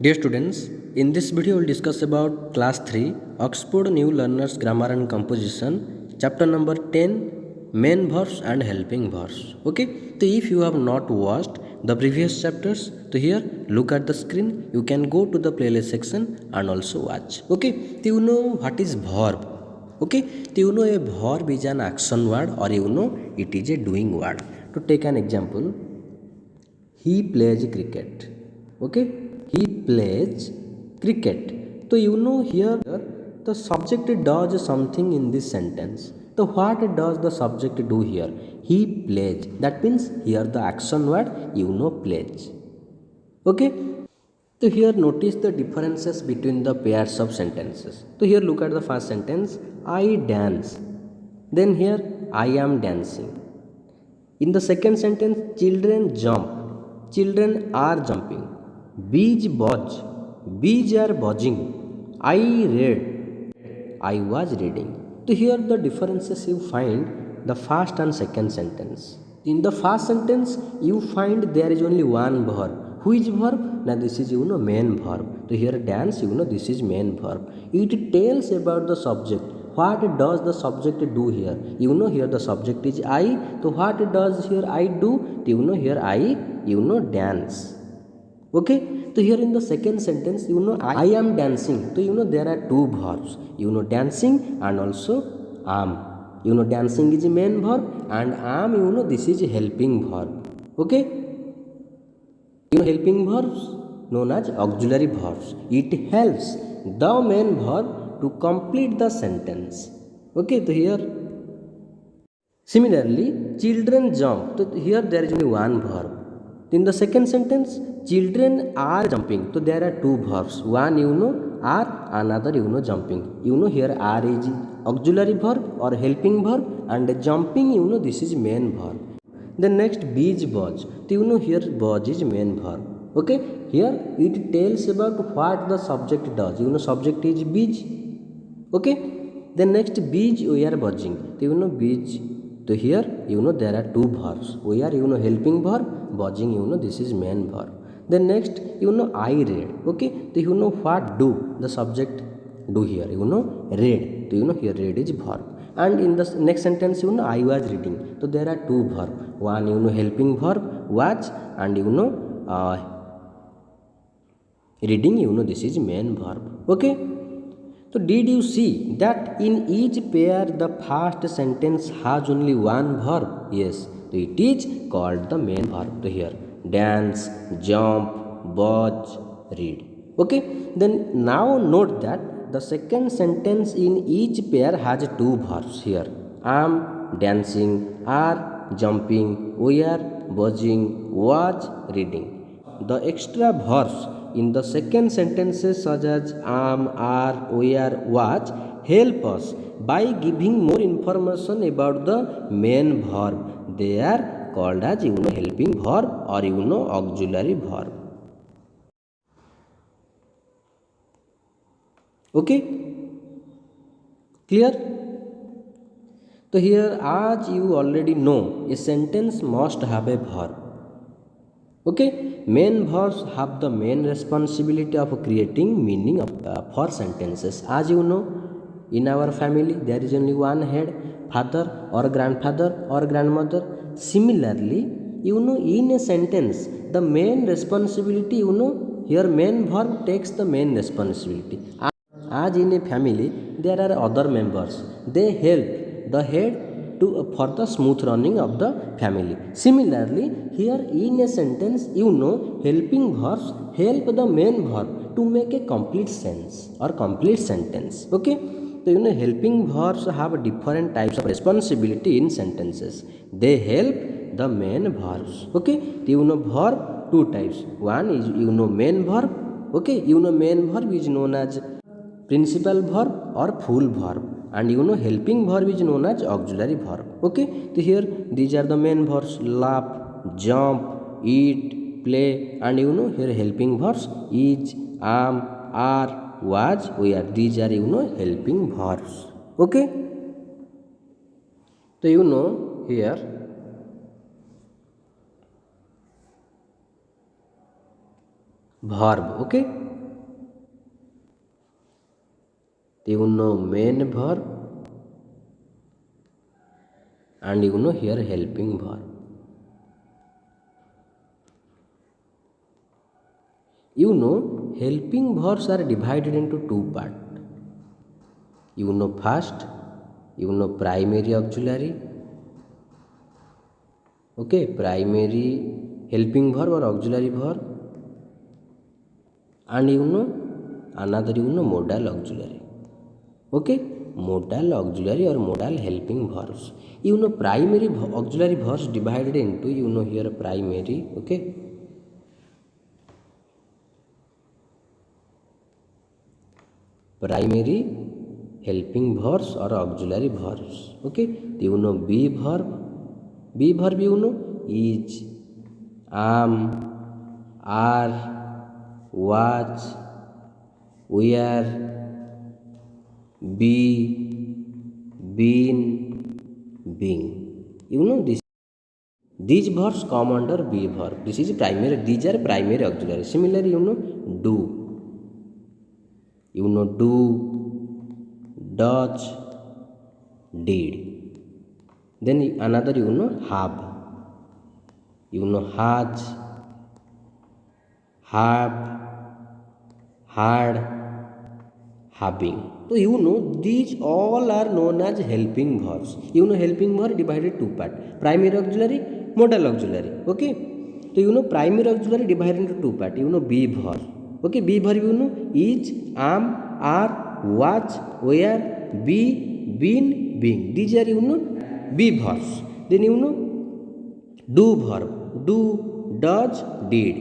Dear students, in this video we will discuss about class 3 Oxford New Learners Grammar and Composition, chapter number 10, main verbs and helping verbs. Okay, so if you have not watched the previous chapters, so here look at the screen, you can go to the playlist section and also watch. Okay, so you know what is verb. Okay, so you know a verb is an action word or you know it is a doing word. To take an example, he plays cricket. Okay, he plays cricket. So you know here the subject does something in this sentence. So what does the subject do here? He plays. That means here the action word you know plays. Okay. So here notice the differences between the pairs of sentences. So here look at the first sentence. I dance. Then here I am dancing. In the second sentence, children jump. Children are jumping. Bees buzz. Bees are buzzing. I read. I was reading. So here the differences you find the first and second sentence. In the first sentence, you find there is only one verb. Which verb? Now this is main verb. So here dance this is main verb. It tells about the subject. What does the subject do here? Here the subject is I. So what does here I do? Here I dance. Okay. So here in the second sentence I am dancing. So there are two verbs. Dancing and also am. Dancing is a main verb and am this is a helping verb. Okay. Helping verbs known as auxiliary verbs. It helps the main verb to complete the sentence. Okay, so here similarly children jump. So here there is only one verb. In the second sentence children are jumping. So there are two verbs. One are, another jumping. Here are is auxiliary verb or helping verb and jumping this is main verb. Then next bees buzz. So here buzz is main verb. Okay, here it tells about what the subject does. Subject is bees. Okay, then next bees we are buzzing. So bees. So here there are two verbs. We are helping verb, buzzing this is main verb. Then next I read. Okay, so what do the subject do here? Read. So here read is verb. And in the next sentence I was reading. So there are two verb. One helping verb was and reading this is main verb. Okay, so did you see that in each pair the first sentence has only one verb? Yes, so it is called the main verb. So here dance, jump, buzz, read. Okay, then now note that the second sentence in each pair has two verbs here. Am dancing, are jumping, were buzzing, was reading. The extra verbs in the second sentences such as am, are, were, was help us by giving more information about the main verb. They are called as helping verb or auxiliary verb. Okay, clear? So here as you already know a sentence must have a verb. Okay, main verbs have the main responsibility of creating meaning for sentences. As you know, in our family there is only one head, father or grandfather or grandmother. Similarly, in a sentence the main responsibility here main verb takes the main responsibility. As in a family there are other members. They help the head for the smooth running of the family. Similarly, here in a sentence, helping verbs help the main verb to make a complete sense or complete sentence. Okay, so helping verbs have different types of responsibility in sentences. They help the main verbs. Okay, so verb two types. One is main verb. Okay, main verb is known as principal verb or full verb. And helping verb is known as auxiliary verb. Okay, so here these are the main verbs: laugh, jump, eat, play, and here helping verbs is, am, are, was, were. These are helping verbs. Okay, so here verb. Okay, you know main verb, and you know here helping verb. You know helping verbs are divided into two parts. You know first, you know primary auxiliary. Okay, primary helping verb or auxiliary verb, and you know another, you know modal auxiliary. Okay, modal auxiliary or modal helping verbs. You know primary auxiliary verbs divided into, you know here primary. Okay, primary helping verbs or auxiliary verbs. Okay, you know be verb you know is, am, are, was, were, be, been, being. You know these verbs come under be verb. This is primary. These are primary auxiliary. Similarly, you know do. You know do, does, did. Then another, you know have. You know has, have, had, having. So you know these all are known as helping verbs. You know helping verb divided two part: primary auxiliary, modal auxiliary. Okay, so you know primary auxiliary divided into two part. You know be verb. Okay, be verb you know is, am, are, was, were, be, been, being. These are you know be verbs. Then you know do verb, do, does, did.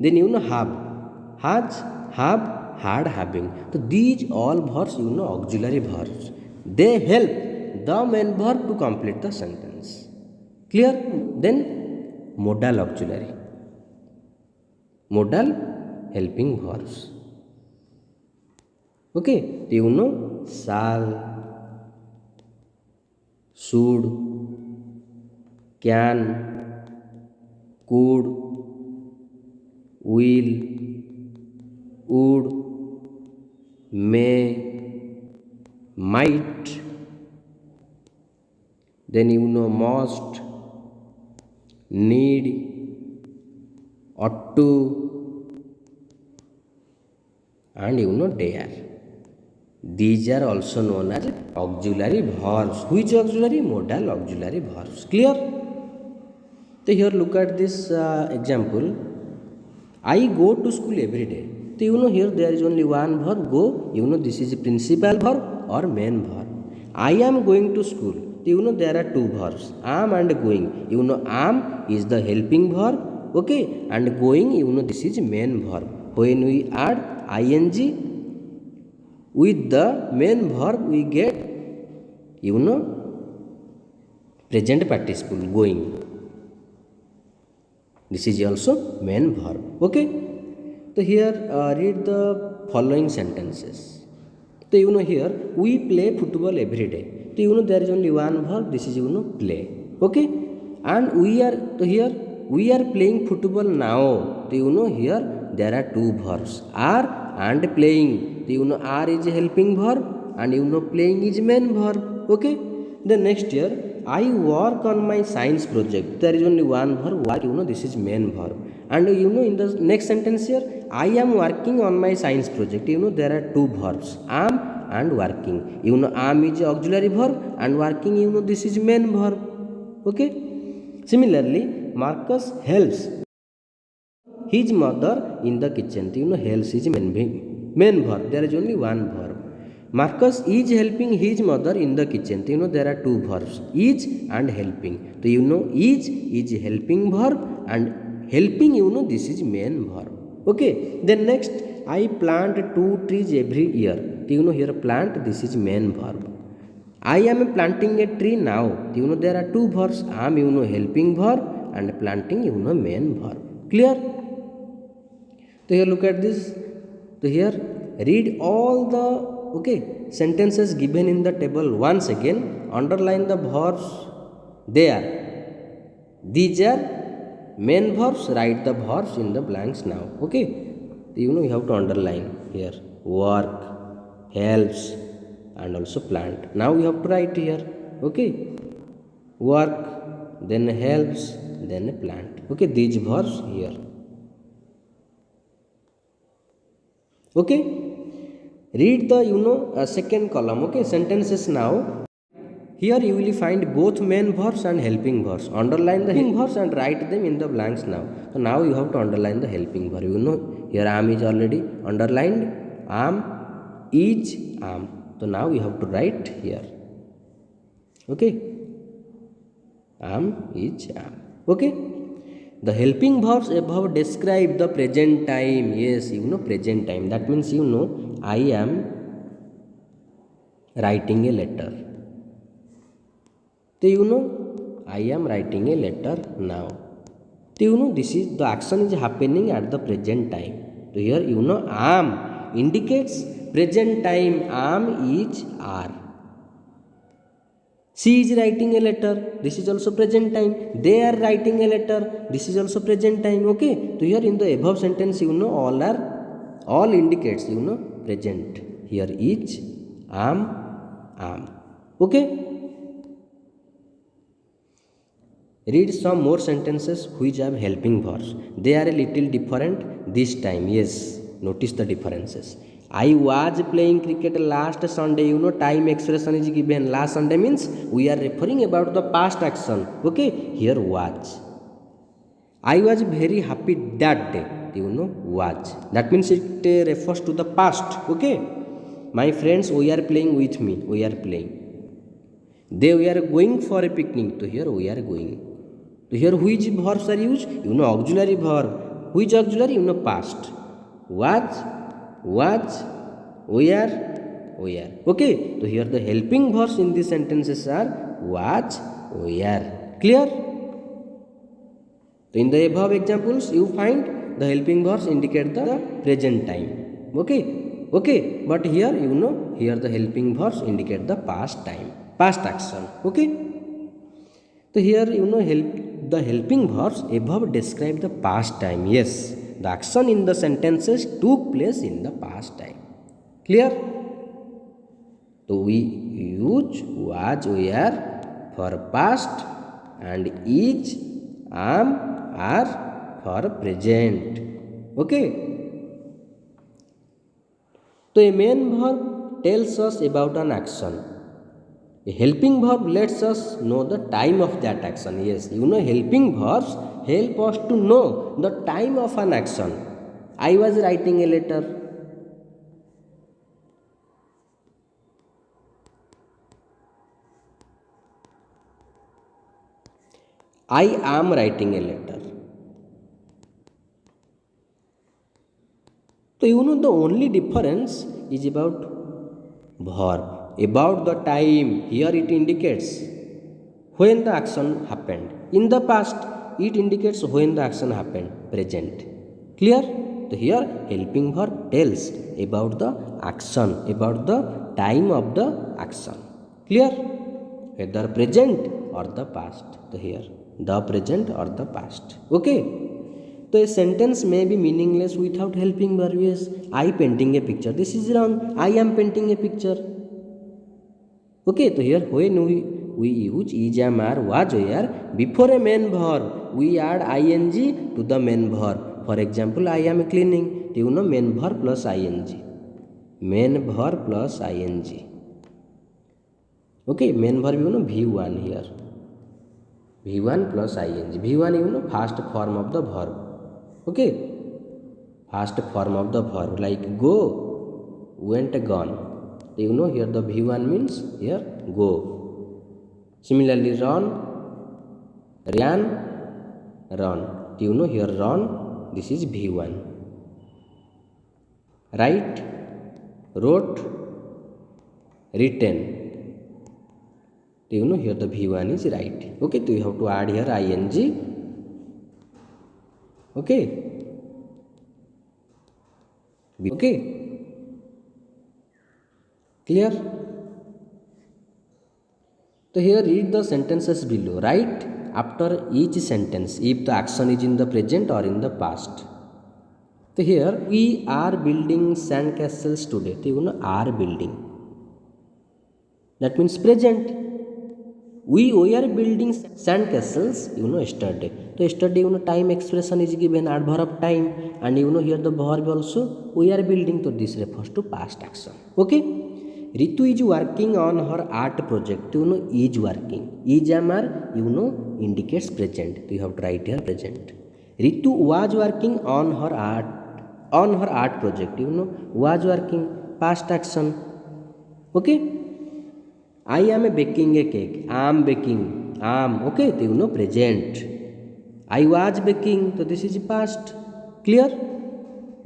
Then you know have, has, have, had, having. So these all verbs you know auxiliary verbs. They help the main verb to complete the sentence. Clear? Then modal auxiliary, modal helping verbs. Okay, you know shall, should, can, could, will, would, may, might. Then you know must, need, ought to, and you know dare. These are also known as auxiliary verbs. Which auxiliary? Modal auxiliary verbs. Clear? So here look at this example. I go to school every day. So you know here there is only one verb, go. You know this is a principal verb or main verb. I am going to school. So you know there are two verbs, am and going. You know am is the helping verb. Okay, and going you know this is main verb. When we add ing with the main verb we get you know present participle going. This is also main verb. Okay, so here read the following sentences. So you know here we play football every day. So you know there is only one verb, this is you know play. Okay, and we are, so here we are playing football now. So you know here there are two verbs, are and playing. So you know are is a helping verb and you know playing is main verb. Okay, the next year I work on my science project. There is only one verb, work, you know this is main verb. And you know in the next sentence here I am working on my science project. You know there are two verbs, am and working. You know am is auxiliary verb and working you know this is main verb. Okay, similarly Marcus helps his mother in the kitchen. You know helps is main verb. There is only one verb. Marcus is helping his mother in the kitchen. You know there are two verbs, is and helping. So you know is helping verb and helping you know this is main verb. Okay, then next I plant 2 trees every year. So you know here plant, this is main verb. I am planting a tree now. So you know there are two verbs, am you know helping verb and planting you know main verb. Clear? So here look at this. So here read all the sentences given in the table once again. Underline the verbs there. These are main verbs. Write the verbs in the blanks now. Okay, you know you have to underline here: work, helps, and also plant. Now you have to write here. Okay, work, then helps, then plant. Okay, these verbs here. Okay, read the second column. Okay, sentences now. Here you will find both main verbs and helping verbs. Underline the helping verbs and write them in the blanks now. So now you have to underline the helping verb. Here am is already underlined. Am, is, am. So now you have to write here. Okay, am, is, am. Okay, the helping verbs above describe the present time. Yes, present time. That means I am writing a letter. So I am writing a letter now. So this is the action is happening at the present time. So here am indicates present time. Am is are. She is writing a letter. This is also present time. They are writing a letter. This is also present time. Okay. So here in the above sentence all indicates present. Here is, am. Okay. Read some more sentences which have helping verbs. They are a little different this time. Yes, notice the differences. I was playing cricket last Sunday. Time expression is given. Last Sunday means we are referring about the past action. Okay, here was. I was very happy that day. Was. That means it refers to the past. Okay. My friends were playing with me. We are playing. They were going for a picnic. So here we are going. So here which verbs are used? Auxiliary verb. Which auxiliary? Past. Was, were. Okay. So here the helping verbs in these sentences are was, were. Clear? So in the above examples, you find the helping verbs indicate the present time. Okay. But here here the helping verbs indicate the past time, past action. Okay. So here the helping verbs above describe the past time. Yes, the action in the sentences took place in the past time. Clear? So we use was, were for past and is, am, are for present. Okay. So a main verb tells us about an action. A helping verb lets us know the time of that action. Yes, helping verbs help us to know the time of an action. I was writing a letter. I am writing a letter. So the only difference is about verb. About the time, here it indicates when the action happened. In the past, it indicates when the action happened, present. Clear? So here helping verb tells about the action, about the time of the action. Clear? Whether present or the past. So here the present or the past. Okay. So a sentence may be meaningless without helping verb. Yes, I painting a picture. This is wrong. I am painting a picture. Okay, so here when we use is, am, are, was, were before a main verb, we add ing to the main verb. For example, I am cleaning. Main verb plus ing. Main verb plus ing. Okay, main verb V1 here. V1 plus ing. V1 first form of the verb. Okay, first form of the verb like go, went, gone. Here the V1 means here go. Similarly run, ran, run. Here run, this is V1. Write, wrote, written. Here the V1 is right. Okay, so you have to add here ing. Okay. Okay. Clear? So here read the sentences below. Write after each sentence if the action is in the present or in the past. So here we are building sand castles today. So are building. that means present. We were building sand castles, yesterday. So yesterday, time expression is given, adverb of time, and here the verb also, we are building. So this refers to past action. Okay. Ritu is working on her art project. Is working. Is amar, indicates present. So you have to write here present. Ritu was working on her art project. Was working, past action. Okay. I am baking a cake. Am baking. Am. Okay. So present. I was baking. So this is past. Clear?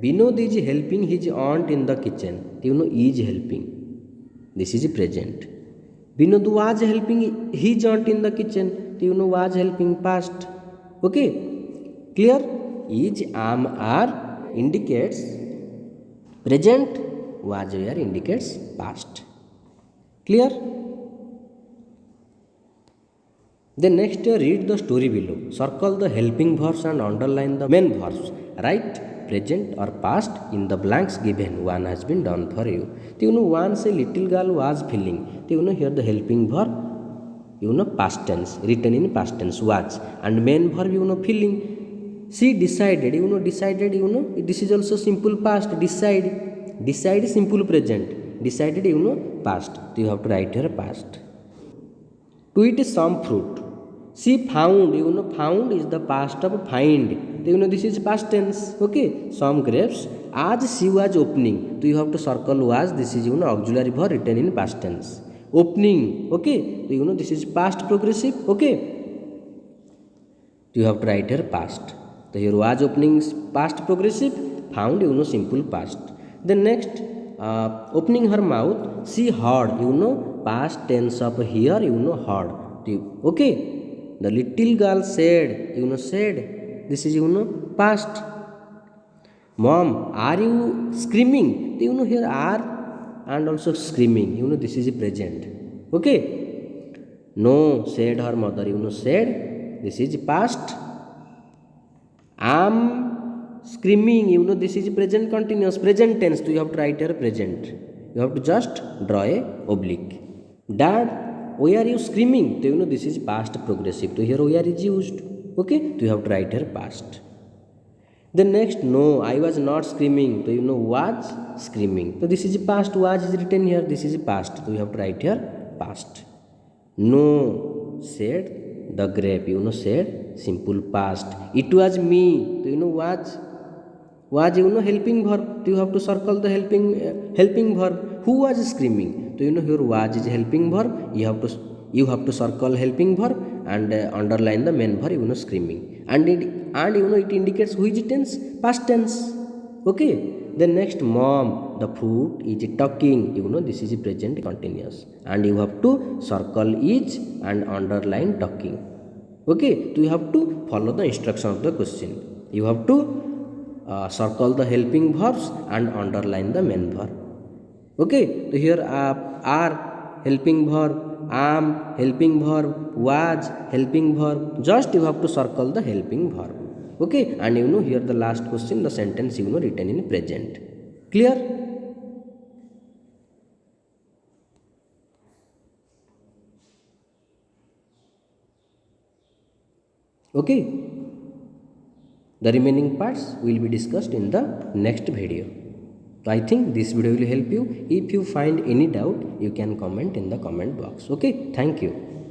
Binod is helping his aunt in the kitchen. So is helping. This is present. Binod was helping his aunt in the kitchen. So was helping, past. Okay. Clear? Is, am, are indicates present. Was, were indicates past. Clear? Then next read the story below. Circle the helping verbs and underline the main verbs. Write present or past in the blanks given. One has been done for you. So once a little girl was feeling. So here the helping verb, past tense, written in past tense, was, and main verb, feeling. She decided, decided, this is also simple past. Decide simple present. Decided, past. So you have to write here past. To eat some fruit. She found, found is the past of find. So this is past tense. Okay. Some grapes. As she was opening. So you have to circle was. This is, auxiliary verb written in past tense. Opening. Okay. So this is past progressive. Okay. So you have to write here past. So here was opening is past progressive. Found, simple past. Then next, opening her mouth. She heard, past tense of here, heard. Okay. The little girl said, said. This is, past. Mom, are you screaming? Here are and also screaming. This is present. Okay. No, said her mother. Said. This is past. Am screaming. This is present continuous, present tense. So you have to write here present. You have to just draw a oblique. Dad, why are you screaming? So this is past progressive. So here where is used. Okay. So you have to write here past. Then next, no, I was not screaming. So was screaming. So this is past. Was is written here. This is past. So you have to write here past. No, said the grape. Said simple past. It was me. So was. Was, helping verb. So you have to circle the helping verb. Who was screaming? So here was is helping verb. You have to circle helping verb and underline the main verb. Screaming. And it indicates which tense? Past tense. Okay. Then next, mom, the fruit is talking. This is present continuous. And you have to circle is and underline talking. Okay. So you have to follow the instruction of the question. You have to circle the helping verbs and underline the main verb. Okay. So here are helping verb. Am helping verb, was helping verb. Just you have to circle the helping verb. Okay. And here the last question, the sentence written in present. Clear? Okay. The remaining parts will be discussed in the next video. So I think this video will help you. If you find any doubt, you can comment in the comment box. Okay. Thank you.